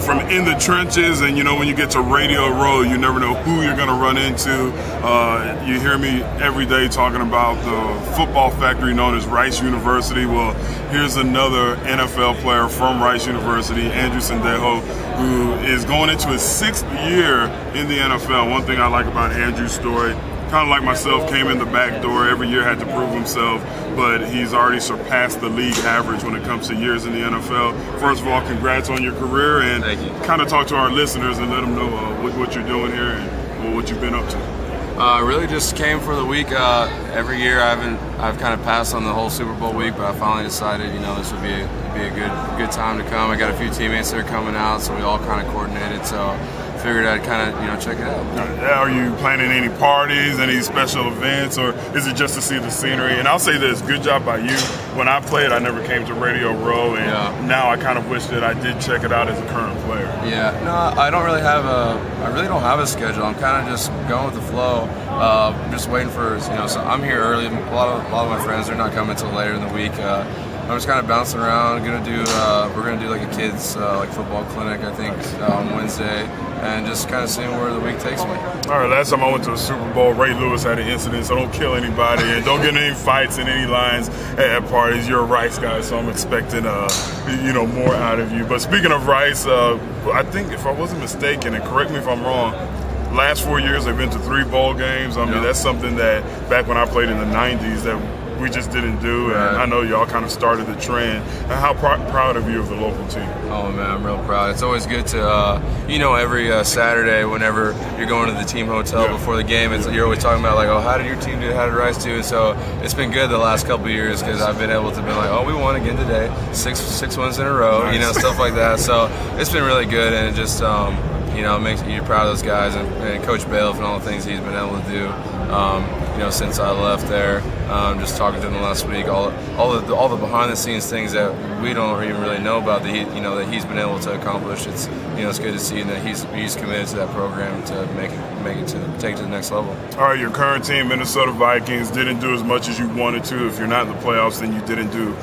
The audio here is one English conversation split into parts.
from in the trenches, and you know, when you get to Radio Row, you never know who you're going to run into. You hear me every day talking about the football factory known as Rice University. Well, here's another NFL player from Rice University, Andrew Sendejo, who is going into his 6th year in the NFL. One thing I like about Andrew's story, kind of like myself, came in the back door, every year had to prove himself, but he's already surpassed the league average when it comes to years in the NFL. First of all, congrats on your career, and kind of talk to our listeners and let them know what you're doing here and what you've been up to. Really just came for the week. Every year I've kind of passed on the whole Super Bowl week, but I finally decided, you know, this would be a good time to come. I got a few teammates that are coming out, so we all kind of coordinated. So figured I'd kind of, you know, check it out. Are you planning any parties, any special events, or is it just to see the scenery? And I'll say this, good job by you. When I played, I never came to Radio Row, and now I kind of wish that I did check it out as a current player. Yeah, no, I really don't have a schedule. I'm kind of just going with the flow. Just waiting for, you know, so I'm here early. A lot of my friends are not coming until later in the week. I'm just kind of bouncing around. We're gonna do like a kids like football clinic, I think, on Wednesday, and just kind of seeing where the week takes me. All right, last time I went to a Super Bowl, Ray Lewis had an incident, so don't kill anybody and don't get in any fights in any lines at parties. You're a Rice guy, so I'm expecting you know, more out of you. But speaking of Rice, I think if I wasn't mistaken, and correct me if I'm wrong, last 4 years they've been to 3 bowl games. I mean, that's something that back when I played in the 90s that we just didn't do, and I know y'all kind of started the trend. And how proud of you of the local team? Oh man, I'm real proud. It's always good to, you know, every Saturday whenever you're going to the team hotel before the game, you're always talking about like, oh, how did your team do? How did Rice do? So it's been good the last couple of years because I've been able to be like, oh, we won again today, six wins in a row, you know, stuff like that. So it's been really good, and it just, you know, it makes you proud of those guys and Coach Bailiff and all the things he's been able to do. You know, since I left there, just talking to him last week, all the behind the scenes things that we don't even really know about that he's been able to accomplish. It's, you know, it's good to see that he's committed to that program to take it to the next level. All right, your current team, Minnesota Vikings, didn't do as much as you wanted to. If you're not in the playoffs, then you didn't do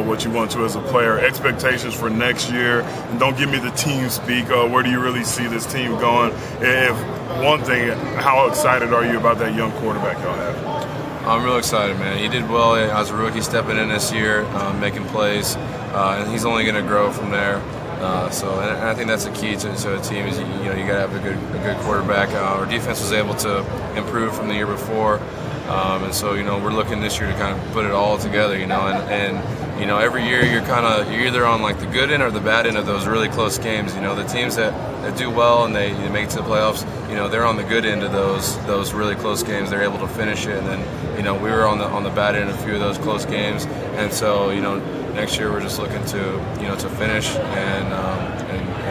what you want to as a player. Expectations for next year, and don't give me the team speak. Where do you really see this team going? If one thing, how excited are you about that young quarterback y'all have? I'm real excited, man. He did well as a rookie, stepping in this year, making plays, and he's only going to grow from there. And I think that's the key to a team is, you know, you got to have a good quarterback. Our defense was able to improve from the year before, and so, you know, we're looking this year to kind of put it all together, you know, and you know, every year you're either on like the good end or the bad end of those really close games. You know, the teams that do well and they make it to the playoffs, you know, they're on the good end of those really close games. They're able to finish it, and then, you know, we were on the bad end of a few of those close games, and so, you know, next year we're just looking to, you know, to finish and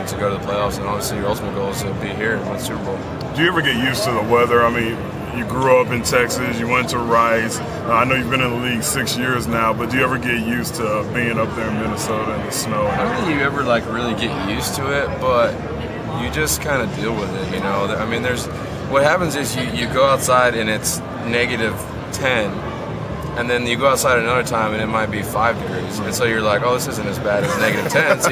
to go to the playoffs, and obviously your ultimate goal is to be here and win the Super Bowl. Do you ever get used to the weather? I mean, you grew up in Texas, you went to Rice. I know you've been in the league 6 years now, but do you ever get used to being up there in Minnesota in the snow? I don't think you ever like really get used to it, but you just kind of deal with it, you know. I mean, what happens is you go outside and it's -10, and then you go outside another time and it might be 5 degrees, and so you're like, oh, this isn't as bad as -10. So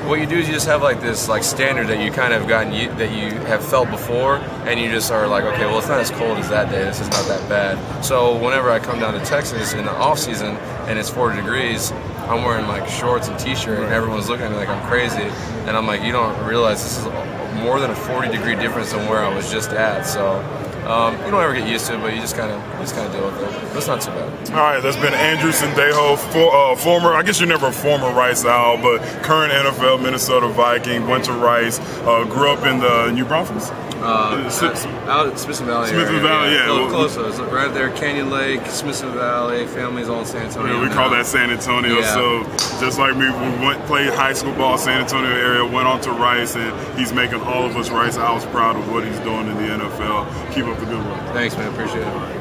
what you do is you just have like this like standard that you kind of that you have felt before, and you just are like, okay, well, it's not as cold as that day. This is not that bad. So whenever I come down to Texas in the off season and it's 40 degrees, I'm wearing like shorts and t-shirt, and everyone's looking at me like I'm crazy, and I'm like, you don't realize this is more than a 40-degree difference than where I was just at. So you don't ever get used to it, but you just kind of deal with it. But it's not too bad. All right, that's been Andrew Sendejo, former, I guess you're never a former Rice Owl, but current NFL Minnesota Viking, went to Rice, grew up in the New Braunfels? Out at Smithson Valley. Smithson Valley, yeah. Close. It's right there, Canyon Lake, Smithson Valley, families all in San Antonio. Yeah, we call that San Antonio. Yeah. So just like me, we played high school ball, San Antonio area, went on to Rice, and he's making all of us Rice Owls proud of what he's doing in the NFL. Keep up the good work. Thanks, man. Appreciate it.